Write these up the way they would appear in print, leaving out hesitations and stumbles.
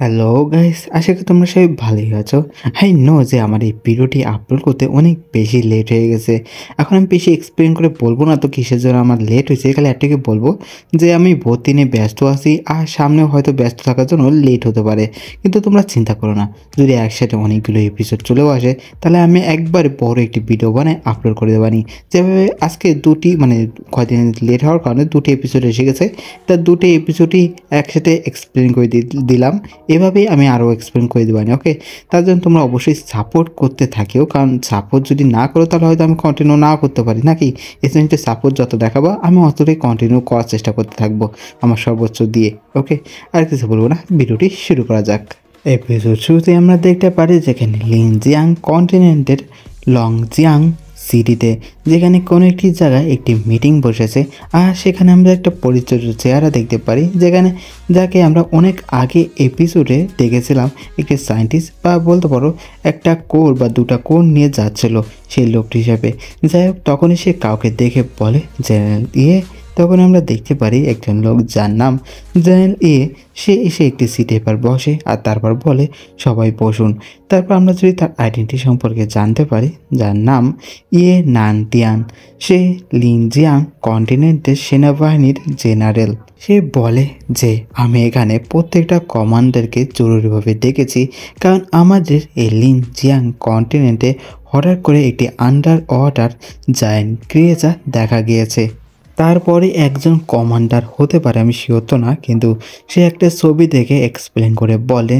Hello guys, আশা করি তোমরা সবাই ভালোই আছো। আই নো যে আমার এই ভিডিওটি আপলোড করতে অনেক বেশি লেট হয়ে গেছে। এখন আমি বেশি এক্সপ্লেন করে বলবো না তো কিসের জন্য আমার লেট হয়েছে, খালি একটাকে বলবো যে আমি ভর্তি নিয়ে ব্যস্ত আছি আর সামনে হয়তো ব্যস্ত থাকার জন্য লেট হতে পারে। কিন্তু তোমরা চিন্তা করো না, যদি একসাথে অনেকগুলো এপিসোড চলেও আসে তাহলে আমি একবারে বড় একটি ভিডিও বানায় আপলোড করে দেবানি। যেভাবে আজকে কয়দিন লেট হওয়ার কারণে দুটি এপিসোড এসে গেছে, তার দুটি এপিসোডই একসাথে এক্সপ্লেন করে দিলাম। এভাবেই আমি আরও এক্সপ্লেন করে দেবানি। ওকে, তার জন্য তোমরা অবশ্যই সাপোর্ট করতে থাকিও, কারণ সাপোর্ট যদি না করো তাহলে হয়তো আমি কন্টিনিউ না করতে পারি নাকি। এসেন্টে সাপোর্ট যত দেখাবো আমি অতটাই কন্টিনিউ করার চেষ্টা করতে থাকবো আমার সর্বোচ্চ দিয়ে। ওকে, আর কিছু বলবো না, ভিডিওটি শুরু করা যাক। এপিসোড শুরুতে আমরা দেখতে পারি যেখানে লিনজিয়াং কন্টিনেন্টের লংজিয়াং সিটিতে, যেখানে কোনো একটি জায়গায় একটি মিটিং বসেছে। আর সেখানে আমরা একটা পরিচিত চেহারা দেখতে পারি, যেখানে যাকে আমরা অনেক আগে এপিসোডে দেখেছিলাম একটি সায়েন্টিস্ট, বা বলতে পারো একটা কোর বা দুটা কোর নিয়ে যাচ্ছিল সেই লোকটি হিসাবে। যাই হোক, তখনই সে কাউকে দেখে বলে জেনারেল ইয়ে। তখন আমরা দেখতে পারি একজন লোক যার নাম জেনারেল ইয়ে, সে এসে একটি সিটে এবার বসে আর তারপর বলে সবাই বসুন। তারপর আমরা যদি তার আইডেন্টিটি সম্পর্কে জানতে পারি, যার নাম ইয়ে নানটিয়ান, সে লিনজিয়াং কন্টিনেন্টের সেনাবাহিনীর জেনারেল। সে বলে যে আমি এখানে প্রত্যেকটা কমান্ডারকে জরুরিভাবে ডেকেছি, কারণ আমাদের এই লিনজিয়াং কন্টিনেন্টে হঠাৎ করে একটি আন্ডার ওয়াটার জায়ান্ট ক্রিয়েচার দেখা গিয়েছে। তারপরে একজন কমান্ডার হতে পারে, আমি শিওর তো না, কিন্তু সে একটা ছবি দেখে এক্সপ্লেন করে বলে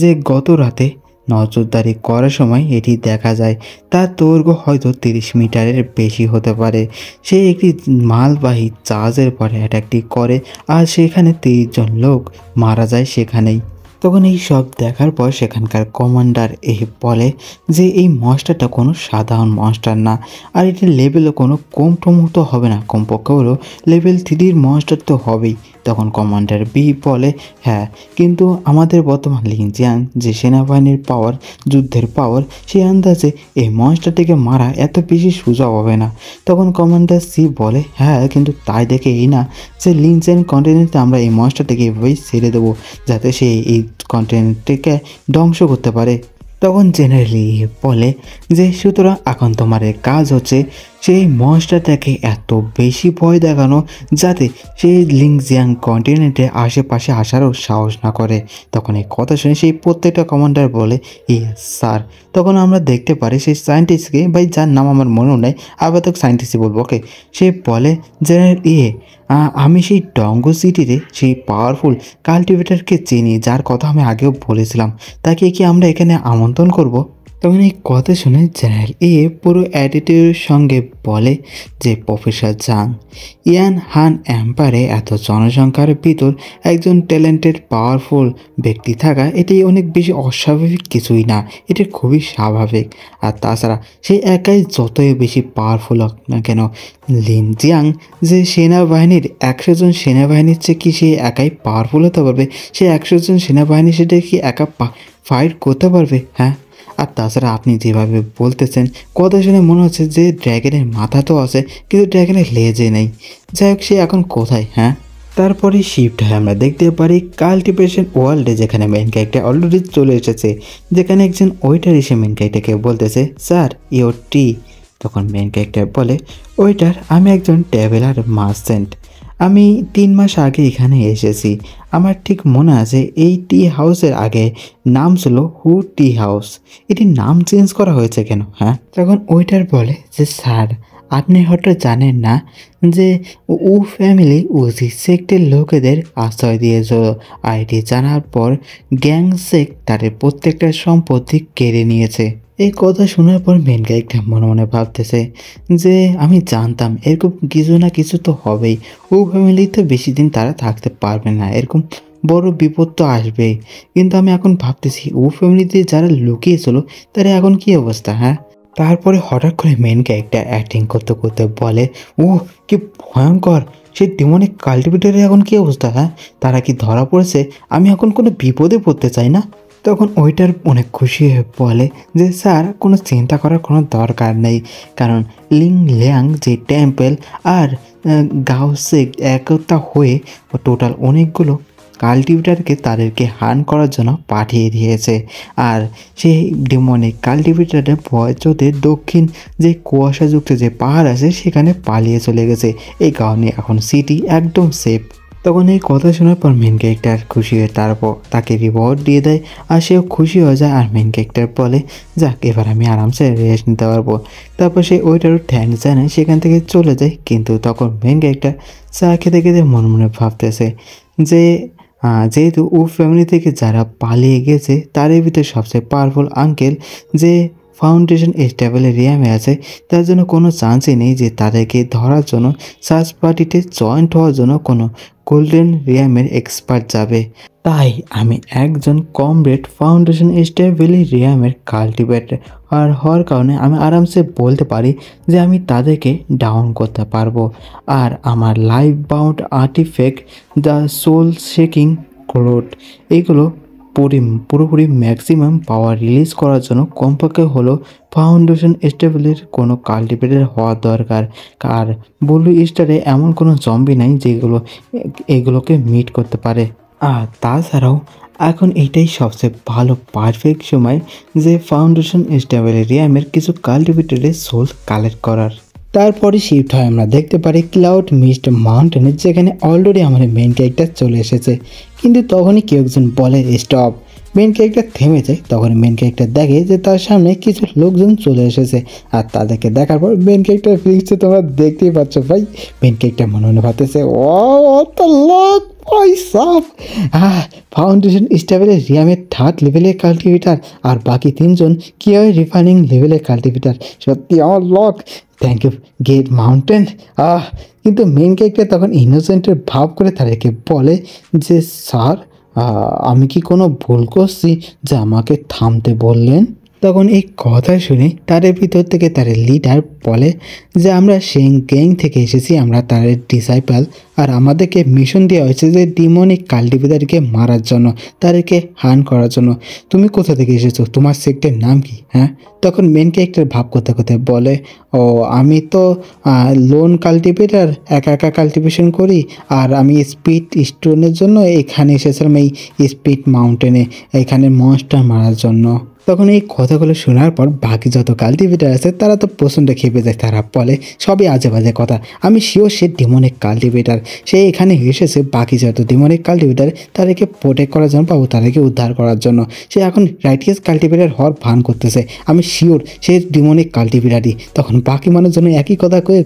যে গত রাতে নজরদারি করার সময় এটি দেখা যায়। তার দৈর্ঘ্য হয়তো 30 মিটারের বেশি হতে পারে। সে একটি মালবাহী জাহাজের পরে অ্যাটাকটি করে আর সেখানে 30 জন লোক মারা যায় সেখানেই। তখন এই সব দেখার পর সেখানকার কমান্ডার বলে যে এই মনস্টারটা কোনো সাধারণ মনস্টার না, আর এটির লেভেলও কোনো কম টমতো হবে না, কমপক্ষে হলো লেভেল 3-র মনস্টার তো হবেই। তখন কমান্ডার বি বলে হ্যাঁ, কিন্তু আমাদের বর্তমান লিনজিয়াং যে সেনাবাহিনীর পাওয়ার, যুদ্ধের পাওয়ার, সেই আন্দাজে এই মনস্টারটিকে মারা এত বেশি সোজা হবে না। তখন কমান্ডার সি বলে হ্যাঁ, কিন্তু তাই দেখে এই না যে লিনজিয়াং কন্টিনেন্টে আমরা এই মনস্টারটিকে এভাবেই ছেড়ে দেবো যাতে সে এই কন্টিনেন্টটিকে ধ্বংস করতে পারে। তখন জেনারেলি বলে যে সুতরাং এখন তোমার কাজ হচ্ছে সেই মনস্টারটাকে এত বেশি ভয় দেখানো যাতে সেই লিনজিয়াং কন্টিনেন্টের আশেপাশে আসারও সাহস না করে। তখন এই কথা শুনে সেই প্রত্যেকটা কমান্ডার বলে ইয়েস স্যার। তখন আমরা দেখতে পারি সেই সায়েন্টিস্টকে, ভাই যার নাম আমার মনেও নেই, আবার তো সায়েন্টিস্টই বলবো। ওকে, সে বলে জেনারেল আমি সেই ডঙ্গো সিটিতে সেই পাওয়ারফুল কাল্টিভেটরকে চিনি, যার কথা আমি আগেও বলেছিলাম। তাকে কি আমরা এখানে আমন্ত্রণ করব? তখন এই কথা শুনে জেনারেল পুরো অ্যাটিটিউডের সঙ্গে বলে যে প্রফেসর জাং, ইয়ান হান এম্পায়ারে এত জনসংখ্যার ভিতর একজন ট্যালেন্টেড পাওয়ারফুল ব্যক্তি থাকা এটি অনেক বেশি অস্বাভাবিক কিছুই না, এটি খুবই স্বাভাবিক। আর তাছাড়া সে একাই যতই বেশি পাওয়ারফুল হোক না কেন, লিনজিয়াং যে সেনাবাহিনীর 100 জন সেনাবাহিনীর চেয়ে কি সে একাই পাওয়ারফুল হতে পারবে? সে 100 জন সেনাবাহিনী সেটা কি একা ফাইট করতে পারবে? হ্যাঁ, আর তাছাড়া আপনি যেভাবে বলতেছেন কথা শুনে মনে হচ্ছে যে ড্র্যাগনের মাথা তো আছে কিন্তু ড্র্যাগনের লেজে নেই। যাই হোক, সে এখন কোথায়? হ্যাঁ, তারপরে শিফট হয়ে আমরা দেখতে পারি কাল্টিভেশন ওয়ার্ল্ডে, যেখানে মেন ক্যারেক্টার অলরেডি চলে এসেছে, যেখানে একজন ওয়েটার এসে মেন ক্যারেক্টারকে বলতেছে স্যার ইওর টি। তখন মেন ক্যারেক্টার বলে ওয়েটার, আমি একজন ট্রাভেলার মার্চেন্ট, আমি 3 মাস আগে এখানে এসেছি। আমার ঠিক মনে আছে এই টি হাউসের আগে নাম ছিল হু টি হাউস, এটির নাম চেঞ্জ করা হয়েছে কেন? হ্যাঁ, তখন ওয়েটার বলে যে স্যার আপনি হয়তো জানেন না যে উ ফ্যামিলি উজি সেক্টের লোকেদের আশ্রয় দিয়েছিল, আর এটি জানার পর গ্যাং সেক্ট তাদের প্রত্যেকটা সম্পত্তি কেড়ে নিয়েছে। এই কথা শোনার পর মেন ক্যারেক্টার মনে মনে ভাবতেছে যে আমি জানতাম এরকম কিছু না কিছু তো হবেই, ও ফ্যামিলিতে বেশি দিন তারা থাকতে পারবে না, এরকম বড় বিপদ তো আসবেই। কিন্তু আমি এখন ভাবতেছি ও ফ্যামিলিতে যারা লুকিয়েছিল তারা এখন কি অবস্থা? হ্যাঁ, তারপরে হঠাৎ করে মেন ক্যারেক্টার অ্যাক্টিং করতে করতে বলে ও কি ভয়ঙ্কর, সেই ডেমনিক কাল্টিভেটরের এখন কি অবস্থা? হ্যাঁ, তারা কি ধরা পড়েছে? আমি এখন কোনো বিপদে পড়তে চাই না। তখন ওইটার অনেক খুশি হয়ে বলে যে স্যার কোনো চিন্তা করার কোনো দরকার নেই, কারণ লিং লিয়াং যে টেম্পল আর গাও সেক্ট একতা হয়ে টোটাল অনেকগুলো কাল্টিভেটারকে তাদেরকে হার্ন করার জন্য পাঠিয়ে দিয়েছে। আর সেই ডেমনিক কাল্টিভেটারের বজ্রদের দক্ষিণ যে কুয়াশাযুক্ত যে পাহাড় আছে সেখানে পালিয়ে চলে গেছে। এই কারণে এখন সিটি একদম সেফ। তখন এই কথা শোনার পর মেন ক্যারেক্টার খুশি হয়ে তারপর তাকে রিওয়ার্ড দিয়ে দেয় আর সেও খুশি হয়ে যায়। আর মেন ক্যারেক্টার বলে, যাক এবার আমি আরামসে রেস্ট নিতে পারবো। তারপর সে ওইটারও থ্যাঙ্কস জানায়, সেখান থেকে চলে যায়। কিন্তু তখন মেন ক্যারেক্টার চা খেতে খেতে মনে মনে ভাবতেছে যে যেহেতু ও ফ্যামিলি থেকে যারা পালিয়ে গেছে তারই ভিতরে সবচেয়ে পাওয়ারফুল আঙ্কেল যে ফাউন্ডেশন স্টেবলের রিয়ামে আছে, তার জন্য কোনো চান্সই নেই যে তাদেরকে ধরার জন্য সার্চ পার্টিতে জয়েন্ট হওয়ার জন্য কোনো গোল্ডেন রিয়ামের এক্সপার্ট যাবে। তাই আমি একজন কমরেড ফাউন্ডেশন স্টেবলি রিয়ামের কাল্টিভেটর আর হওয়ার কারণে আমি আরামসে বলতে পারি যে আমি তাদেরকে ডাউন করতে পারবো। আর আমার life bound artifact the soul shaking cloth এইগুলো পুরোপুরি ম্যাক্সিমাম পাওয়ার রিলিজ করার জন্য কমপক্ষে হলো ফাউন্ডেশন স্টেবলের কোনো কাল্টিভেটর হওয়া দরকার। আর ব্লু স্টারে এমন কোনো জম্বি নাই যেগুলো এগুলোকে মিট করতে পারে। আর তাছাড়াও এখন এইটাই সবচেয়ে ভালো পারফেক্ট সময় যে ফাউন্ডেশন স্টেবলের রিয়ামের কিছু কাল্টিভেটরের সোল কালেক্ট করার। তারপরে শিফট হয় আমরা দেখতে পারি ক্লাউড মিস্ট মাউন্টেনে, যেখানে অলরেডি আমাদের মেন ক্যারেক্টার চলে এসেছে। কিন্তু তখনই কেউ একজন বলে স্টপ। মেন ক্যারেক্টার থেমে যায়। তখন মেন ক্যারেক্টার দেখে যে তার সামনে কিছু লোকজন চলে এসেছে। আর তাদেরকে দেখার পর মেন ক্যারেক্টার ফিরছে, তোমরা দেখতেই পাচ্ছ ভাই। মেন ক্যারেক্টার মনে মনে ভাবতেছে, ও লোক ফাউন্ডেশন স্টেবলের রিয়ামের 3rd লেভেলের কাল্টিভেটার আর বাকি 3জন কি হয় রিফাইনিং লেভেলের কাল্টিভেটার। সত্যি আমার lock, thank you get mountain. কিন্তু মেন ক্যারেক্টার তখন ইনোসেন্টের ভাব করে তাদেরকে বলে যে স্যার, আমি কি কোনো ভুল করছি যে আমাকে থামতে বললেন? তখন এই কথা শুনে তাদের ভিতর থেকে তার লিডার বলে যে আমরা সেই গ্যাং থেকে এসেছি, আমরা তার ডিসাইপল, আর আমাদেরকে মিশন দেওয়া হয়েছে যে ডিমনিক কাল্টিভেটারকে মারার জন্য, তাদেরকে হার্ন করার জন্য। তুমি কোথা থেকে এসেছো? তোমার সেক্টরের নাম কি? হ্যাঁ। তখন মেন ক্যারেক্টার ভাব করতে করতে বলে, ও আমি তো লোন কাল্টিভেটার, একা একা কাল্টিভেশন করি, আর আমি স্পিড স্টোনের জন্য এখানে এসেছিলাম, এই স্পিড মাউন্টেনে এখানে মনস্টার মারার জন্য। তখন এই কথাগুলো শোনার পর বাকি যত কাল্টিভেটার আছে তারা তো প্রচণ্ড খেপে যায়। তারা বলে সবই আজে বাজে কথা, আমি শিওর সে ডিমনিক কাল্টিভেটার, সে এখানে এসেছে বাকি যত ডিমনিক কাল্টিভেটার তাদেরকে প্রোটেক্ট করার জন্য পাবো, তাদেরকে উদ্ধার করার জন্য। সে এখন রাইটিয়াস কাল্টিভেটার হওয়ার ভান করতেছে, আমি শিওর সে ডিমনিক কাল্টিভেটারই। তখন বাকি মানুষজন একই কথা কয়ে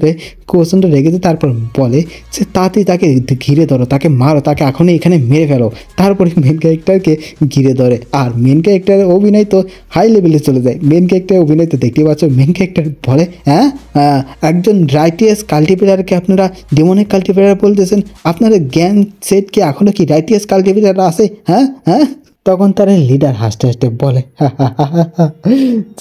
প্রচণ্ড রেগেছে। তারপর বলে যে তাড়াতাড়ি তাকে ঘিরে ধরো, তাকে মারো, তাকে এখনই এখানে মেরে ফেলো। তারপরে মেন ক্যারেক্টারকে ঘিরে ধরে। আর মেন ক্যারেক্টারের অভিনয় তো হাই লেভেলে চলে যায়। মেন ক্যারেক্টারের অভিনয় তো দেখতে পাচ্ছ। মেন ক্যারেক্টার বলে, হ্যাঁ একজন রাইটিয়াস কাল্টিভেটারকে আপনারা ডিমনিক কাল্টিভেটার বলতেছেন? আপনাদের জ্ঞান সেট কি এখনও কি রাইটিয়াস কাল্টিভেটার আছে? হ্যাঁ হ্যাঁ। তখন তার লিডার হাসতে হাসতে বলে,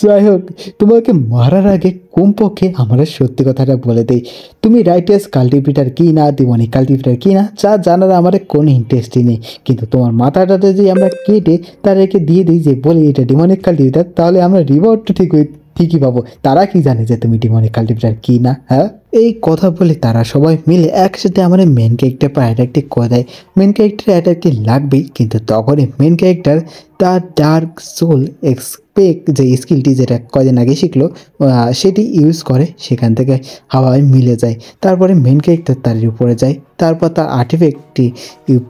যাই হোক, তোমাকে মারার আগে কমপক্ষে আমার সত্যি কথাটা বলে দেই, তুমি রাইটিয়াস কাল্টিভেটার কি না ডিমনিক কাল্টিভেটার কি না যা জানার আমার কোনো ইন্টারেস্টই নেই। কিন্তু তোমার মাথাটাতে যে আমরা কেটে তাদেরকে দিয়ে দিই যে বলি এটা ডিমনিক কাল্টিভেটার, তাহলে আমরা রিওয়ার্ডটা ঠিকই পাবো। তারা কি জানে যে তুমি ডিমনিক কাল্টিভেটার কি না? হ্যাঁ। এই কথা বলে তারা সবাই মিলে একসাথে আমার মেন ক্যারেক্টার পর অ্যাটাকটি করে দেয়। মেন ক্যারেক্টার অ্যাটাকটি লাগবেই, কিন্তু তখনই মেন ক্যারেক্টার তার ডার্ক সোল এক্সপেক্ট যে স্কিলটি যেটা কদিন আগে শিখলো সেটি ইউজ করে, সেখান থেকে হাওয়ায় মিলে যায়। তারপরে মেন ক্যারেক্টার তার উপরে যায়। তারপর তার আর্টিফ্যাক্টটি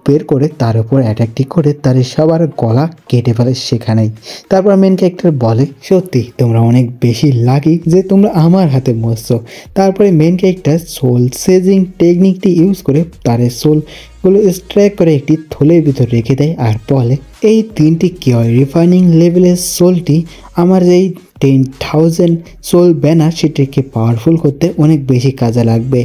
বের করে তার উপর অ্যাটাকটি করে তার সবার গলা কেটে ফেলে সেখানেই। তারপর মেন ক্যারেক্টার বলে, সত্যি তোমরা অনেক বেশি লাকি যে তোমরা আমার হাতে মরছো। তারপরে মেন ক্যারেক্টার সোল সেজিং টেকনিকটি ইউজ করে তার সোলগুলো স্ট্রাইক করে একটি থলের ভিতর রেখে দেয় আর বলে, এই 3টি কি হয় রিফাইনিং লেভেলের সোলটি আমার এই 10,000 সোল ব্যানার সেটিকে পাওয়ারফুল করতে অনেক বেশি কাজে লাগবে।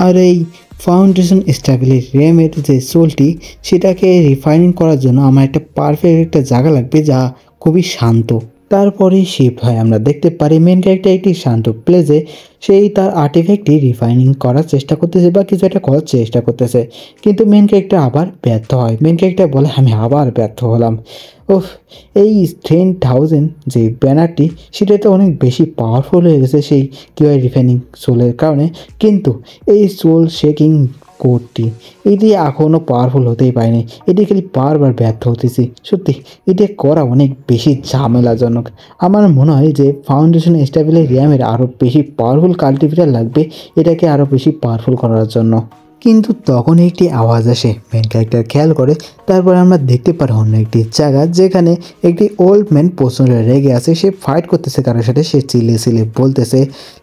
আর এই ফাউন্ডেশন স্টেবলের র্যামের যে সোলটি সেটাকে রিফাইনিং করার জন্য আমার একটা পারফেক্ট একটা জায়গা লাগবে যা খুবই শান্ত। তারপরেই শিফট হয় আমরা দেখতে পারি মেন ক্যারেক্টার একটি শান্ত প্লেসে সেই তার আর্টিফ্যাক্টটি রিফাইনিং করার চেষ্টা করতেছে বা কিছু একটা করার চেষ্টা করতেছে, কিন্তু মেন ক্যারেক্টার আবার ব্যর্থ হয়। মেন ক্যারেক্টার বলে, আমি আবার ব্যর্থ হলাম। ওহ, এই 10,000 যে ব্যানারটি সেটা তো অনেক বেশি পাওয়ারফুল হয়ে গেছে সেই কিউআই রিফাইনিং সোলের কারণে, কিন্তু এই সোল শেকিং কোডটি, এটি এখনও পাওয়ারফুল হতেই পারেনি। এটি খালি বারবার ব্যর্থ হতেছি। সত্যি এটা করা অনেক বেশি ঝামেলাজনক। আমার মনে হয় যে ফাউন্ডেশন স্টেবিলের র্যামের আরও বেশি পাওয়ারফুল কাল্টিভেটর লাগবে এটাকে আরও বেশি পাওয়ারফুল করার জন্য। কিন্তু তখন একটি আওয়াজ আসে, মেন ক্যারেক্টার খেয়াল করে। তারপর আমরা দেখতে পারি অন্য একটি জায়গা যেখানে একটি ওল্ড ম্যান প্রচণ্ড রেগে আছে। সে ফাইট করতেছে কারোর সাথে। সে চিল্লে বলতেছে,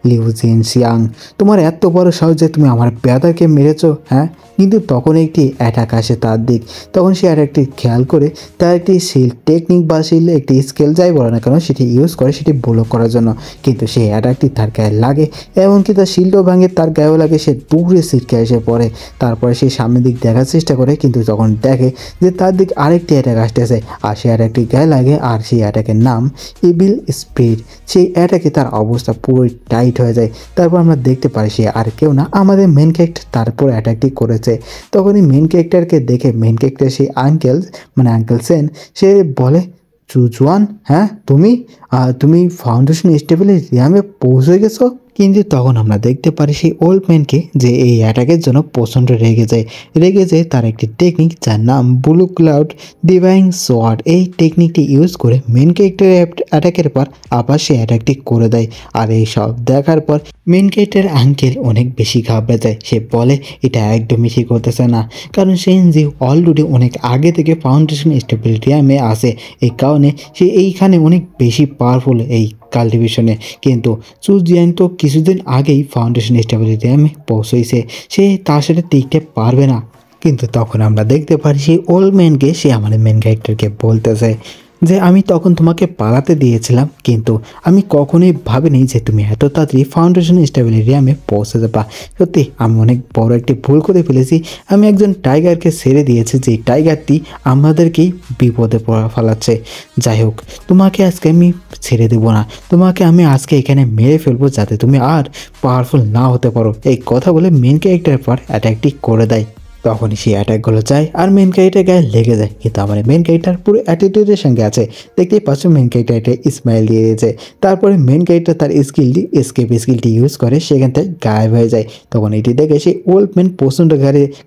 লিউ জিনশিয়াং, তোমার এত বড় সাহস যে তুমি আমার ব্রাদারকে মেরেছো, হ্যাঁ? কিন্তু তখন একটি অ্যাটাক আসে তার দিক। তখন সে অ্যাটাকটি খেয়াল করে তার একটি শিল্ড টেকনিক বা শিল্ড একটি স্কেল যাই বলে না কেন সেটি ইউজ করে সেটি ব্লক করার জন্য। কিন্তু সেই অ্যাটাকটি তার গায়ে লাগে, এমনকি তার শিল্ডও ভাঙে, তার গায়েও লাগে। সে দূরে ছিটকে এসে পড়ে। তারপরে সে সামনের দিক দেখার চেষ্টা করে, কিন্তু তখন দেখে যে তার দিক আরেকটি অ্যাটাক আসতেছে। আর সে অ্যাটাকটি গায়ে লাগে, আর সেই অ্যাটাকের নাম ইভিল স্পিরিট। সেই অ্যাটাকে তার অবস্থা পুরো টাইট হয়ে যায়। তারপর আমরা দেখতে পাই সে আর কেউ না, আমাদের মেন ক্যারেক্টার তারপর অ্যাটাকটি করেছে। তখনই মেন ক্যারেক্টারকে দেখে মেন ক্যারেক্টার সেই আঙ্কেল সেন, সে বলে, চুচুয়ান, হ্যাঁ তুমি ফাউন্ডেশন স্টেবিলের র্যামে পৌঁছে গেছো? কিন্তু তখন আমরা দেখতে পারি সেই ওল্ড ম্যানকে যে এই অ্যাটাকের জন্য প্রচণ্ড রেগে যায় তার একটি টেকনিক যার নাম ব্লু ক্লাউড ডিভাইন সোয়ার্ড। এই টেকনিকটি ইউজ করে মেন ক্যারেক্টার অ্যাটাকের পর আবার সে অ্যাটাকটি করে দেয়। আর এই সব দেখার পর মেন ক্যারেক্টার আঙ্কেল অনেক বেশি ঘাবড়ে যায়। সে বলে এটা একদমই ঠিক হতেছে না, কারণ সেনজি অলরেডি অনেক আগে থেকে ফাউন্ডেশন স্টেবিলিটি র্যামে আসে। এই কারণে সে এইখানে অনেক বেশি পাওয়ারফুল এই কাল্টিভেশনে। কিন্তু চুজিয়াং তো কিছুদিন আগেই ফাউন্ডেশন স্টেবিলিটি র্যামে পৌঁছেছে, সে তার সাথে টিকতে পারবে না। কিন্তু তখন আমরা দেখতে পারি সেই ওল্ড ম্যানকে সে আমাদের মেন ক্যারেক্টারকে বলতেছে যে আমি তখন তোমাকে পালাতে দিয়েছিলাম, কিন্তু আমি কখনোই ভাবিনি যে তুমি এত তাড়াতাড়ি ফাউন্ডেশন স্টেবিলিটি র্যামে পৌঁছে যাবা। সত্যি আমি অনেক বড় একটি ভুল করে ফেলেছি। আমি একজন টাইগারকে ছেড়ে দিয়েছি, যে টাইগারটি আমাদেরকেই বিপদে ফেলাচ্ছে। যাই হোক, তোমাকে আজকে আমি ছেড়ে দেবো না, তোমাকে আমি আজকে এখানে মেরে ফেলবো যাতে তুমি আর পাওয়ারফুল না হতে পারো। এই কথা বলে মেন ক্যারেক্টারের পর অ্যাটাকটি করে দেয়। তখনই সেই অ্যাটাকগুলো যায় আর মেন ক্যারেক্টার গায়ে লেগে যায়। কিন্তু আমার মেন ক্যারেক্টার পুরো অ্যাটিটিউডের সঙ্গে আছে। দেখতেই পাচ্ছ মেন ক্যারেক্টার স্মাইল দিয়ে দিয়েছে। তারপরে মেন ক্যারেক্টার তার স্কিলটি ইউজ করে সেখান থেকে গায়েব হয়ে যায়। তখন এটি দেখে সেই ওল্ড ম্যান প্রচণ্ড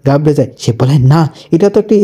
ঘাবড়ে যায়। সে বলে, না, এটা তো একটি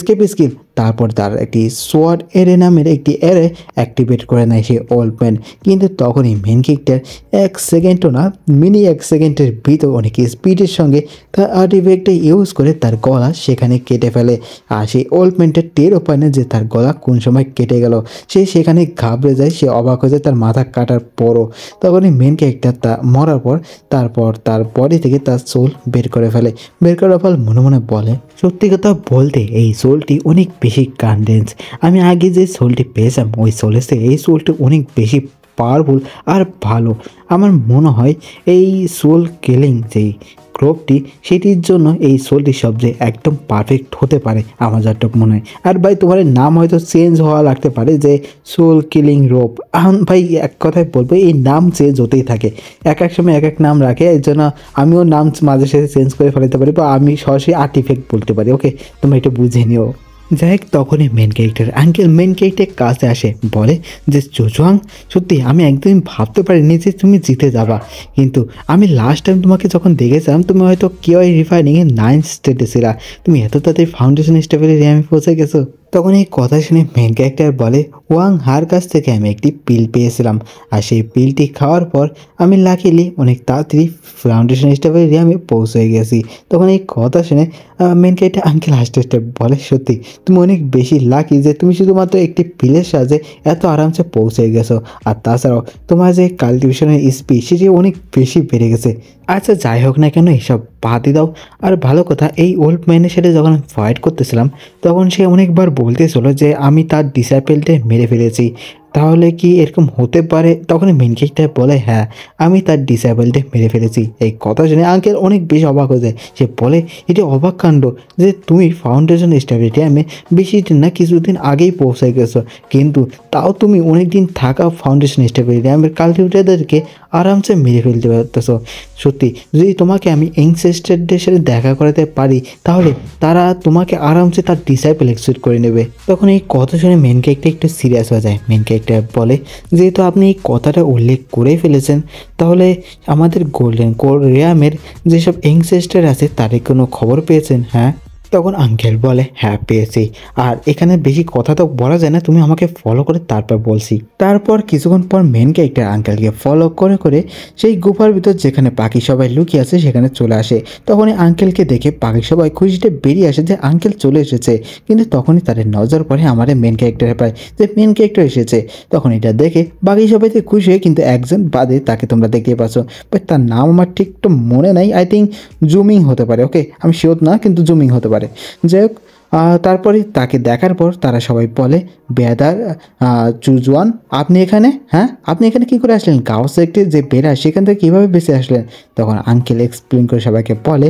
স্কেপ স্কিল। তারপর তার একটি সোয়ার্ড এরে নামের একটি এরে অ্যাক্টিভেট করে নেয় সেই ওল্ড ম্যান। কিন্তু তখনই মেন ক্যারেক্টার 1 সেকেন্ডও না, মিনি 1 সেকেন্ডের ভিতর অনেক স্পিডের সঙ্গে তার আর্টিফ্যাক্টটা ইউজ করে তার গলা সেখানে কেটে ফেলে। আর সেই ওল্ড ম্যানটা টেরও পায় না যে তার গলা কোন সময় কেটে গেল। সে সেখানে ঘাবড়ে যায়, সে অবাক হয়ে যায় তার মাথা কাটার পরও। তখনই মেন ক্যারেক্টার তা মরার পর তারপর তার বডি থেকে তার সোল বের করে ফেলে। বের করার পর মনে মনে বলে, সত্যি কথা বলতে এই সোলটি অনেক বেশি কনডেন্স। আমি আগে যে সোলটি পেয়েছিলাম ওই সোলের থেকে এই সোলটি অনেক বেশি পাওয়ারফুল আর ভালো। আমার মনে হয় এই সোল কিলিং যেই ক্রপটি সেটির জন্য এই সোলটি সবচেয়ে একদম পারফেক্ট হতে পারে আমার যতটুকু মনে হয়। আর ভাই তোমার নাম হয়তো চেঞ্জ হওয়া লাগতে পারে যে সোল কিলিং রোপ। এখন ভাই এক কথায় বলবো এই নাম চেঞ্জ হতেই থাকে, এক এক সময় এক এক নাম রাখে। এর জন্য আমিও নাম মাঝে সাথে চেঞ্জ করে ফেলাতে পারি, বা আমি সরাসরি আর্টিফ্যাক্ট বলতে পারি। ওকে, তোমরা একটু বুঝে নিও। যাই হোক, তখনই মেন ক্যারেক্টার আঙ্কেল মেন ক্যারেক্টারের কাছে আসে, বলে যে চুচুয়াং, সত্যি আমি একদমই ভাবতে পারিনি যে তুমি জিতে যাবা। কিন্তু আমি লাস্ট টাইম তোমাকে যখন দেখেছিলাম তুমি হয়তো কিওয়াই রিফাইনিংয়ে 9th স্টেটে ছিলা, তুমি এত তাড়াতাড়ি ফাউন্ডেশন স্টেপের র্যামে পৌঁছে গেছো। তখন এই কথা শুনে মেন ক্যারেক্টার বলে, ওয়াং হার কাছ থেকে আমি একটি পিল পেয়েছিলাম, আর সেই পিলটি খাওয়ার পর আমি লাকিলি অনেক তাড়াতাড়ি ফাউন্ডেশন স্টেপের র্যামে পৌঁছে গেছি। তখন এই কথা শুনে মেন ক্যারেক্টার আঙ্কেল হাসতে হাসতে বলে, সত্যি তুমি অনেক বেশি লাকি যে তুমি শুধুমাত্র একটি পিলের সাহায্যে এত আরামসে পৌঁছে গেছো। আর তাছাড়াও তোমার যে কাল্টিভেশনের স্পিড সেটি অনেক বেশি বেড়ে গেছে। আচ্ছা, যাই হোক না কেন এসব বাদই দাও। আর ভালো কথা, এই ওল্ড ম্যানের সাথে যখন ফাইট করতেছিলাম তখন সে অনেকবার বলতেছিল যে আমি তার ডিসাইপেলকে মেরে ফেলেছি, তাহলে কি এরকম হতে পারে? তখন মেন ক্যারেক্টার বলে, হ্যাঁ, আমি তার ডিসেবলকে মেরে ফেলেছি। এই কথা শুনে আঙ্কেল অনেক বেশি অবাক হয়ে যায়। সে বলে, এটি অবাক কাণ্ড যে তুমি ফাউন্ডেশন স্টেবিলিটি র্যামে বেশি দিন না কিছুদিন আগেই পৌঁছে গেছো, কিন্তু তাও তুমি অনেক দিন থাকা ফাউন্ডেশন স্টেবিলিটি র্যামের কাল্টিভেটরদেরকে আরামসে মেরে ফেলতে পারতেছো। সত্যি যদি তোমাকে আমি এনসেস্টারদের সাথে দেখা করাতে পারি তাহলে তারা তোমাকে আরামসে তার ডিসাইপল এক্সিট করে নেবে। তখন এই কথা শুনে মেন ক্যারেক্টার একটু সিরিয়াস হয়ে যায়। মেন ক্যারেক্টার ক্যারেক্টার বলে, যেহেতু আপনি এই কথাটা উল্লেখ করেই ফেলেছেন, তাহলে আমাদের গোল্ডেন কোরিয়ামের যেসব এনসেস্টার আছে তাদের কোনো খবর পেয়েছেন? হ্যাঁ। তখন আঙ্কেল বলে, হ্যাঁ পেয়েছি, আর এখানে বেশি কথা তো বলা যায় না, তুমি আমাকে ফলো করে তারপর বলছি। তারপর কিছুক্ষণ পর মেন ক্যারেক্টার আঙ্কেলকে ফলো করে করে সেই গুফার ভিতর যেখানে বাকি সবাই লুকিয়ে আছে সেখানে চলে আসে। তখনই আঙ্কেলকে দেখে বাকি সবাই খুশিতে বেরিয়ে আসে যে আঙ্কেল চলে এসেছে, কিন্তু তখনই তাদের নজর পড়ে আমাদের মেন ক্যারেক্টারের পায় যে মেন ক্যারেক্টার এসেছে। তখন এটা দেখে বাকি সবাই তো খুশি হয়, কিন্তু একজন বাদে তাকে তোমরা দেখতে পাচ্ছ, বাট তার নাম আমার ঠিক তো মনে নাই, আই থিঙ্ক জুমিং হতে পারে, ওকে আমি শিওর না, কিন্তু জুমিং হতে পারে। যাই হোক, তারপরে তাকে দেখার পর তারা সবাই বলে, বেদার চুজওয়ান আপনি এখানে? হ্যাঁ, আপনি এখানে কী করে আসলেন? গাঁও সেক্টে যে বেড়া সেখান থেকে কীভাবে বেঁচে আসলেন? তখন আঙ্কেল এক্সপ্লেন করে সবাইকে বলে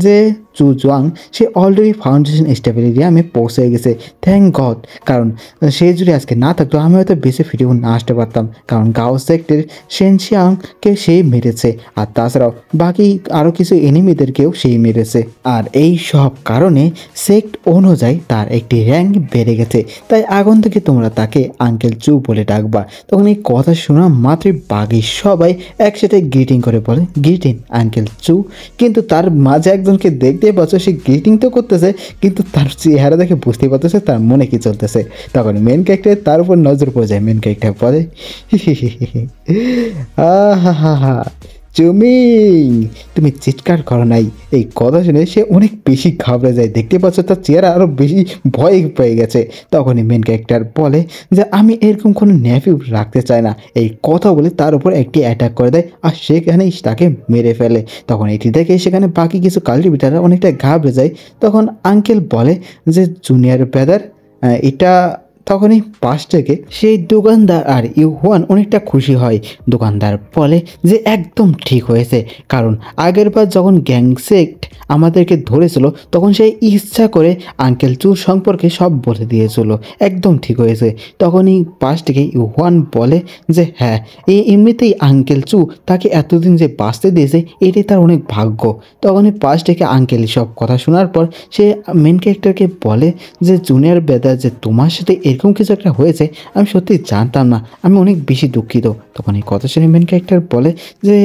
যে চুজওয়াং সে অলরেডি ফাউন্ডেশন স্টেবিলিয়ামে পৌঁছে গেছে, থ্যাংক গড, কারণ সে যদি আজকে না থাকতো আমি হয়তো বেঁচে ফিরেও না আসতে পারতাম, কারণ গাঁও সেক্টের সেনশিয়াংকে সেই মেরেছে, আর তাছাড়াও বাকি আরও কিছু এনিমিদেরকেও সেই মেরেছে, আর এই সব কারণে সেক্ট অনুযায়ী তার একটি র্যাঙ্ক বেড়ে গেছে, তাই আগুন থেকে তোমরা তাকে আঙ্কেল চু বলে ডাকবা। তখন এই কথা শোনা মাত্রই বাকি সবাই একসাথে গ্রিটিং করে বলে, গ্রিটিং আঙ্কেল চু। কিন্তু তার মাঝে একজনকে দেখতে পাচ্ছ, সে গ্রিটিং তো করতেছে, কিন্তু তার চেহারা দেখে বুঝতে পারতেছে তার মনে কি চলতেছে। তখন মেন ক্যারেক্টার তার উপর নজর পড়ে যায়, মেন ক্যারেক্টার বলে, আহা হা হা জুমিং, তুমি চিৎকার করো নাই। এই কথা শুনে সে অনেক বেশি ঘাবড়ে যায়, দেখতে পাচ্ছ তার চেহারা আরও বেশি ভয় পেয়ে গেছে। তখনই মেন ক্যারেক্টার বলে যে আমি এরকম কোনো নেফিউ রাখতে চাই না। এই কথা বলে তার উপর একটি অ্যাটাক করে দেয়, আর সেখানেই তাকে মেরে ফেলে। তখন এটি দেখে সেখানে বাকি কিছু কাল্টিভেটাররা অনেকটা ঘাবড়ে যায়। তখন আঙ্কেল বলে যে জুনিয়র ব্রাদার এটা। তখনই পাশ থেকে সেই দোকানদার আর ইউহান অনেকটা খুশি হয়। দোকানদার বলে যে একদম ঠিক হয়েছে, কারণ আগেরবার যখন গ্যাংসেক্ট আমাদেরকে ধরেছিল তখন সেই ইচ্ছা করে আঙ্কেল চুর সম্পর্কে সব বলে দিয়েছিল, একদম ঠিক হয়েছে। তখনই পাশ থেকে ইউহান বলে যে হ্যাঁ, এমনিতেই আঙ্কেল চু তাকে এতদিন যে বাঁচতে দিয়েছে এটাই তার অনেক ভাগ্য। তখনই পাশ থেকে আঙ্কেল সব কথা শোনার পর সে মেন ক্যারেক্টারকে বলে যে জুনিয়র বেদার যে তোমার সাথে এরকম কিছু একটা হয়েছে আমি সত্যি জানতাম না, আমি অনেক বেশি দুঃখিত। তখন এই কথা শুনে মেন ক্যারেক্টার বলে যে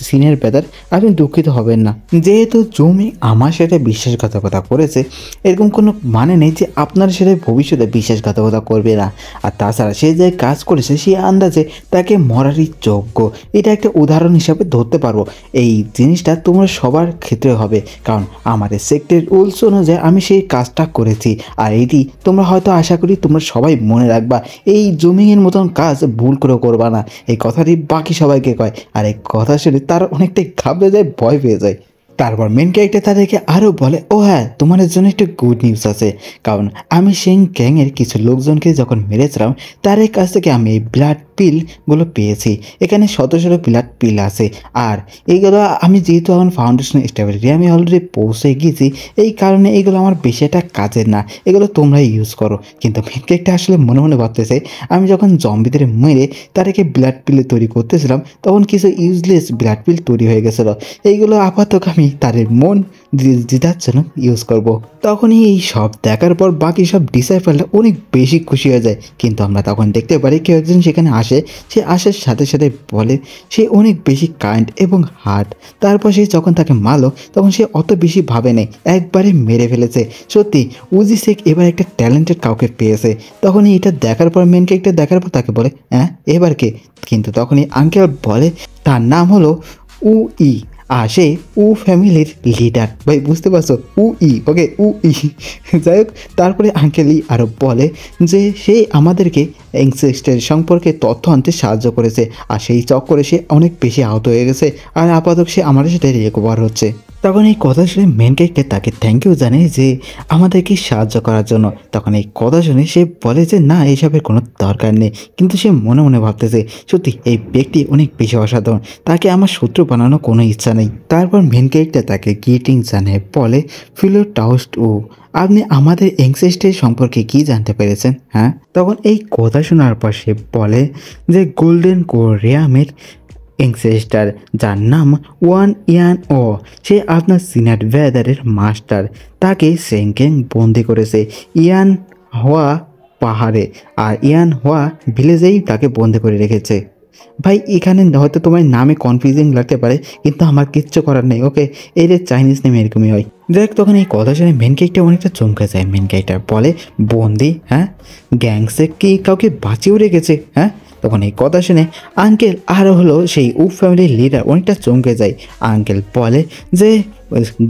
সিনিয়র বেদার আপনি দুঃখিত হবেন না, যেহেতু জমি আমার সাথে বিশ্বাসঘাতকতা করেছে এরকম কোনো মানে নেই যে আপনার সাথে ভবিষ্যতে বিশ্বাসঘাতকতা করবে না। আর তাছাড়া সে যে কাজ করেছে সে আন্দাজে তাকে মরারই যোগ্য, এটা একটা উদাহরণ হিসাবে ধরতে পারবো। এই জিনিসটা তোমরা সবার ক্ষেত্রে হবে, কারণ আমাদের সেক্টর রুলস অনুযায়ী আমি সেই কাজটা করেছি। আর এটি তোমরা হয়তো আশা করি তোমরা সবাই মনে রাখবা, এই জুমিংয়ের মতন কাজ ভুল করেও করবা না। এই কথাটি বাকি সবাইকে কয়, আর এই কথা শুনে তারা অনেকটাই ঘাবড়ে যায়, ভয় পেয়ে যায়। তারপর মেন ক্যারেক্টার তাদেরকে আরও বলে, ও হ্যাঁ তোমাদের জন্য একটা গুড নিউজ আছে, কারণ আমি সেই গ্যাংয়ের কিছু লোকজনকে যখন মেরেছিলাম তাদের কাছ থেকে আমি এই ব্লাড পিলগুলো পেয়েছি। এখানে শত শত ব্লাড পিল আছে, আর এইগুলো আমি যেহেতু এখন ফাউন্ডেশন স্টেবিলিটি আমি অলরেডি পৌঁছে গিয়েছি, এই কারণে এইগুলো আমার বেশি একটা কাজের না, এগুলো তোমরাই ইউজ করো। কিন্তু মেন ক্যারেক্টার আসলে মনে মনে ভাবতেছে আমি যখন জম্বিদের মেরে তাদেরকে ব্লাড পিল তৈরি করতেছিলাম তখন কিছু ইউজলেস ব্লাড পিল তৈরি হয়ে গেছিলো, এইগুলো আপাতত আমি তাদের মন জেতার জন্য ইউজ করব। তখনই এই সব দেখার পর বাকি সব ডিসাইফাররা অনেক বেশি খুশি হয়ে যায়, কিন্তু আমরা তখন দেখতে পারি কেউ একজন সেখানে আসে, সে আসার সাথে সাথে বলে সে অনেক বেশি কাইন্ড এবং হার্ড। তারপর সে যখন তাকে মারলো তখন সে অত বেশি ভাবে নেই, একবারে মেরে ফেলেছে। সত্যি উজি শেখ এবার একটা ট্যালেন্টেড কাউকে পেয়েছে। তখনই এটা দেখার পর মেন ক্যারেক্টার দেখার পর তাকে বলে হ্যাঁ এবার কে, কিন্তু তখনই আঙ্কেল বলে তার নাম হলো ই, আর সে ফ্যামিলির লিডার। ভাই বুঝতে পারছো, ওকে যাই হোক, তারপরে আঙ্কেলই আরও বলে যে সে আমাদেরকে এনসেস্টার সম্পর্কে তথ্য আনতে সাহায্য করেছে, আর সেই চক্করে সে অনেক বেশি আহত হয়ে গেছে, আর আপাতত সে আমাদের সাথে রিকভার হচ্ছে। তখন এই কথা শুনে মেন ক্যারেক্টার তাকে থ্যাংক ইউ জানে যে আমাদেরকে সাহায্য করার জন্য। তখন এই কথা শুনে সে বলে যে না এইসবের কোনো দরকার নেই, কিন্তু সে মনে মনে ভাবতেছে সত্যি এই ব্যক্তি অনেক বেশি অসাধারণ, তাকে আমার শত্রু বানানোর কোনো ইচ্ছা নেই। তারপর মেন ক্যারেক্টার তাকে গ্রিটিং জানায়, বলে ফিলো টাউস্ট আপনি আমাদের এনসেস্টার সম্পর্কে কি জানতে পেরেছেন? হ্যাঁ, তখন এই কথা শোনার পর সে বলে যে গোল্ডেন কোরিয়ামের এনসেস্টার যার নাম ওয়ান ইয়ান সে আপনার সিনিয়র ব্রাদারের মাস্টার, তাকে সেংকেং বন্দি করেছে। ইয়ান হওয়া পাহাড়ে, আর ইয়ান হোয়া ভিলেজেই তাকে বন্দি করে রেখেছে। ভাই এখানে হয়তো তোমার নামে কনফিউজিং লাগতে পারে, কিন্তু আমার কিচ্ছু করার নেই। ওকে, এর চাইনিজ নেমে এরকমই হয়। দেখ তখন এই কথা শুনে মেন ক্যারেক্টার অনেকটা চমকে যায়। মেন ক্যারেক্টার বলে, বন্দি? হ্যাঁ, গ্যাংসে কি কাউকে বাঁচিয়েও রেখেছে? হ্যাঁ। তখন এই কথা শুনে আঙ্কেল আর হলো সেই উপ ফ্যামিলির লিডার অনেকটা চমকে যায়। আঙ্কেল বলে যে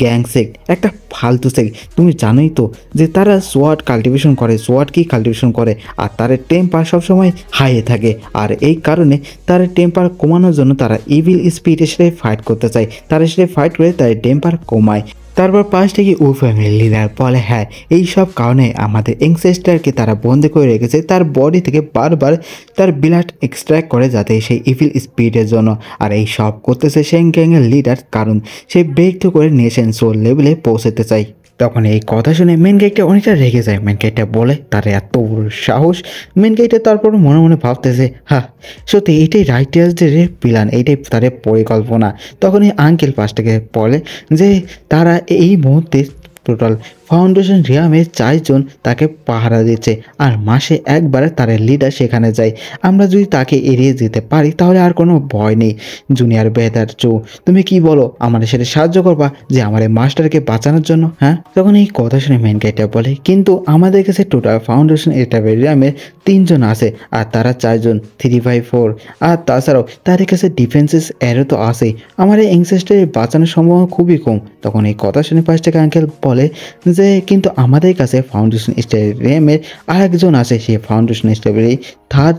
গ্যাং সেক্ট একটা ফালতু সেক্ট, তুমি জানোই তো যে তারা সোয়াট কাল্টিভেশন করে। সোয়াট কি কাল্টিভেশন করে, আর তার টেম্পার সবসময় হাইয়ে থাকে, আর এই কারণে তার টেম্পার কমানোর জন্য তারা ইভিল স্পিরিটের সাথে ফাইট করতে চায়। তারা সাথে ফাইট করে তার টেম্পার কমায়। তারপর পাশ থেকে ও ফ্যামিলি লিডার বলে, হ্যাঁ এই সব কারণে আমাদের এনসেস্টারকে তারা বন্দি করে রেখেছে, তার বডি থেকে বারবার তার ব্লাড এক্সট্র্যাক্ট করে যাতে সেই ইভিল স্পিরিটের জন্য। আর এই সব করতেছে শেং গ্যাংয়ের লিডার, কারণ সে ব্রেক থ্রু করে নেশন সোল লেভেলে পৌঁছতে চায়। তখন এই কথা শুনে মেন ক্যারেক্টার অনেকটা রেগে যায়। মেন ক্যারেক্টার বলে, তার এত বড় সাহস। মেন ক্যারেক্টার তারপর মনে মনে ভাবতেছে, হ্যাঁ সত্যি এইটাই রাইটার্সদের প্ল্যান, এইটাই তাদের পরিকল্পনা। তখন এই আঙ্কেল পাশ থেকে বলে যে তারা এই মুহূর্তে টোটাল ফাউন্ডেশন রিয়ামে 4 জন তাকে পাহারা দিচ্ছে, আর মাসে একবার তার লিডার সেখানে যায়। আমরা যদি তাকে এড়িয়ে যেতে পারি তাহলে আর কোনো ভয় নেই। জুনিয়র বেদার চো, তুমি কি বলো, আমাদের সাথে সাহায্য করবা যে আমার এই মাস্টারকে বাঁচানোর জন্য? হ্যাঁ। তখন এই কথা শুনে মেন ক্যারেক্টার বলে, কিন্তু আমাদের কাছে টোটাল ফাউন্ডেশন রিয়ামের 3 জন আছে, আর তারা 4 জন 3/4, আর তাছাড়াও তাদের কাছে ডিফেন্সেস অ্যারো তো আছেই। আমার এই এনসেস্টারের বাঁচানোর সম্ভাবনা খুবই কম। তখন এই কথা শুনে পাশ থেকে আঙ্কেল বলে যে কিন্তু আমাদের কাছে ফাউন্ডেশন স্টেডিয়ামের আরেকজন আছে, সে ফাউন্ডেশন স্টেডিয়ামের 3rd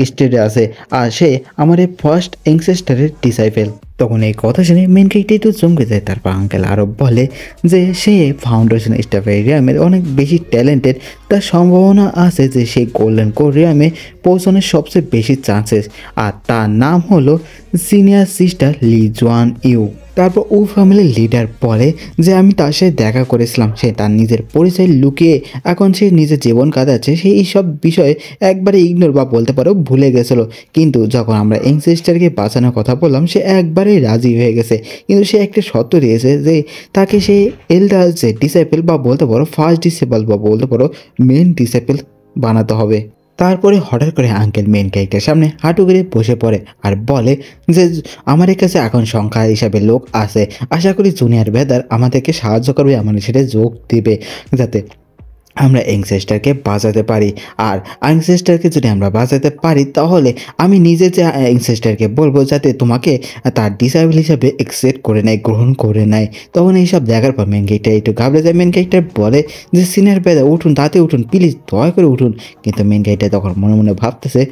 স্টেজে আছে, আর সে আমার এই ফার্স্ট এনসেস্টারের ডিসাইপেল। তখন এই কথা শুনে মেন ক্যারেক্টার তো চমকে যায়। তারপর আঙ্কেল আরও বলে যে সে ফাউন্ডেশন স্টেডিয়ামের অনেক বেশি ট্যালেন্টেড, তার সম্ভাবনা আছে যে সে গোল্ডেন কোরিয়ামে পৌঁছানোর সবচেয়ে বেশি চান্সেস, আর তার নাম হলো সিনিয়র সিস্টার লি জোয়ান ইউ। তারপর ও ফ্যামিলির লিডার বলে যে আমি তার সাথে দেখা করেছিলাম, সে তার নিজের পরিচয় লুকিয়ে এখন সে নিজের জীবন কাটাচ্ছে। সে এইসব বিষয়ে একবারে ইগনোর বা বলতে পারো ভুলে গেছিলো, কিন্তু যখন আমরা এনসেস্টারকে বাঁচানোর কথা বললাম সে একবারেই রাজি হয়ে গেছে। কিন্তু সে একটা শর্ত দিয়েছে যে তাকে সে এল্ডার যে ডিসেবল বা বলতে পারো ফার্স্ট ডিসেবল বা বলতে পারো মেন ডিসেবল বানাতে হবে। তারপরে হঠাৎ করে আঙ্কেল মেন ক্যারেক্টার সামনে হাঁটু গেড়ে বসে পড়ে আর বলে যে আমার কাছে এখন সংখ্যা হিসাবে লোক আছে, আশা করি জুনিয়র বেদার আমাদেরকে সাহায্য করবে, আমাদের সেটা যোগ দেবে যাতে আমরা এনসেস্টারকে বাঁচাতে পারি। আর এনসেস্টারকে যদি আমরা বাঁচাতে পারি তাহলে আমি নিজে যে এনসেস্টারকে বলবো যাতে তোমাকে তার ডিসেবল হিসাবে অ্যাকসেপ্ট করে নেয়, গ্রহণ করে নেয়। তখন এইসব দেখার পর মেন ক্যারেক্টার একটু ঘাবড়ে যায়। মেন ক্যারেক্টার বলে যে সিনিয়র বেদা উঠুন, তাতে উঠুন প্লিজ, দয়া করে উঠুন। কিন্তু মেন ক্যারেক্টার তখন মনে মনে ভাবতেছে,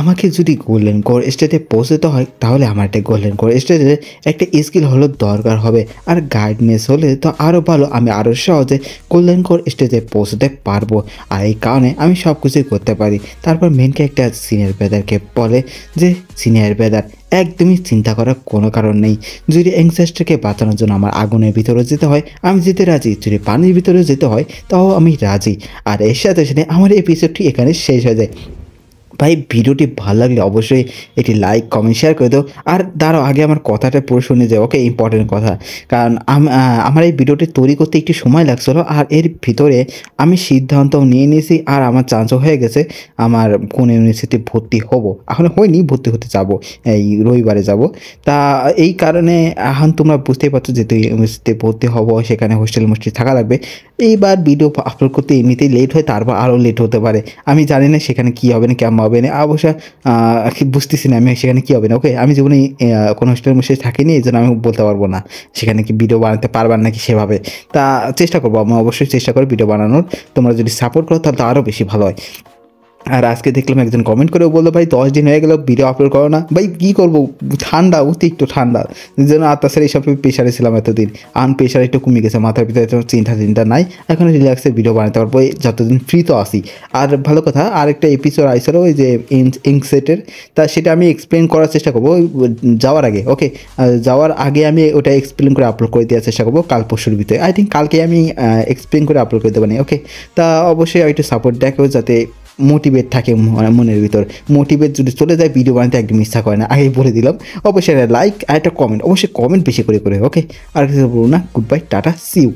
আমাকে যদি গোল্ডেন কোর স্টেজে পৌঁছতে হয় তাহলে আমার একটা গোল্ডেন কোর স্টেজে একটা স্কিল হলো দরকার হবে, আর গাইডনেস হলে তো আরও ভালো, আমি আরও সহজে গোল্ডেন কোর স্টেজে পৌঁছতে পারবো, আর এই কারণে আমি সব কিছুই করতে পারি। তারপর মেন ক্যারেক্টার সিনিয়র বেদারকে বলে যে সিনিয়র বেদার একদমই চিন্তা করার কোনো কারণ নেই, যদি এনসেস্টারকে বাঁচানোর জন্য আমার আগুনের ভিতরে যেতে হয় আমি যেতে রাজি, যদি পানির ভিতরে যেতে হয় তাও আমি রাজি। আর এর সাথে সাথে আমার এপিসোডটি এখানে শেষ হয়ে যায়। ভাই ভিডিওটি ভালো লাগলে অবশ্যই একটি লাইক কমেন্ট শেয়ার করে দাও। আর দাঁড়াও, আগে আমার কথাটা পুরো শুনে যাও, ওকে, ইম্পর্টেন্ট কথা। কারণ আমার এই ভিডিওটি তৈরি করতে একটু সময় লাগছিলো, আর এর ভিতরে আমি সিদ্ধান্তও নিয়ে নিয়েছি, আর আমার চান্সও হয়ে গেছে আমার কোন ইউনিভার্সিটি ভর্তি হব। এখন হয়নি, ভর্তি হতে যাব, এই রবিবারে যাব। তা এই কারণে এখন তোমরা বুঝতেই পারছো যে তুই ইউনিভার্সিটিতে ভর্তি হব, সেখানে হোস্টেল মোস্টেল থাকা লাগবে। এইবার ভিডিও আপলোড করতে এমনিতেই লেট হয়, তারপর আরও লেট হতে পারে। আমি জানি না সেখানে কী হবে না, কেমন হবে না, অবশ্য বুঝতেছি না আমি সেখানে কী হবে না। ওকে, আমি জীবনে কোনো হোস্টেল মোস্টেল থাকিনি, এই জন্য আমি বলতে পারবো না সেখানে কি ভিডিও বানাতে পারবার নাকি সেভাবে। তা চেষ্টা করবো, আমি অবশ্যই চেষ্টা করি ভিডিও বানানোর। তোমরা যদি সাপোর্ট করো তাহলে তো আরও বেশি ভালো হয়। আর আজকে দেখলাম একজন কমেন্ট করেও বললো, ভাই 10 দিন হয়ে গেল ভিডিও আপলোড করো না। ভাই কী করবো, ঠান্ডা, অতিরিক্ত ঠান্ডা, এই জন্য আর তাছাড়া এইসব প্রেশারে ছিলাম এতদিন। প্রেশার একটু কমে গেছে, মাথার ভিতরে চিন্তা নাই, এখন রিল্যাক্সে ভিডিও বানাতে পারবো যতদিন ফ্রি তো আসি। আর ভালো কথা, আরেকটা এপিসোড আইসলো ওই যে ইনকসেটের, তা সেটা আমি এক্সপ্লেন করার চেষ্টা করবো যাওয়ার আগে। ওকে, যাওয়ার আগে আমি ওটা এক্সপ্লেন করে আপলোড করে দেওয়ার চেষ্টা করবো কাল পরশুর ভিতরে। আই থিঙ্ক কালকে আমি এক্সপ্লেন করে আপলোড করে দেবো না। ওকে, তা অবশ্যই একটু সাপোর্ট দেখো যাতে মোটিভেট থাকে মনের ভিতর। মোটিভেট যদি চলে যায় ভিডিও বানাতে একদম ইচ্ছা করে না, আগেই বলে দিলাম। অবশ্যই লাইক আর একটা কমেন্ট, অবশ্যই কমেন্ট বেশি করে। ওকে, আর কিছু বলবো না, good bye, tata, see you.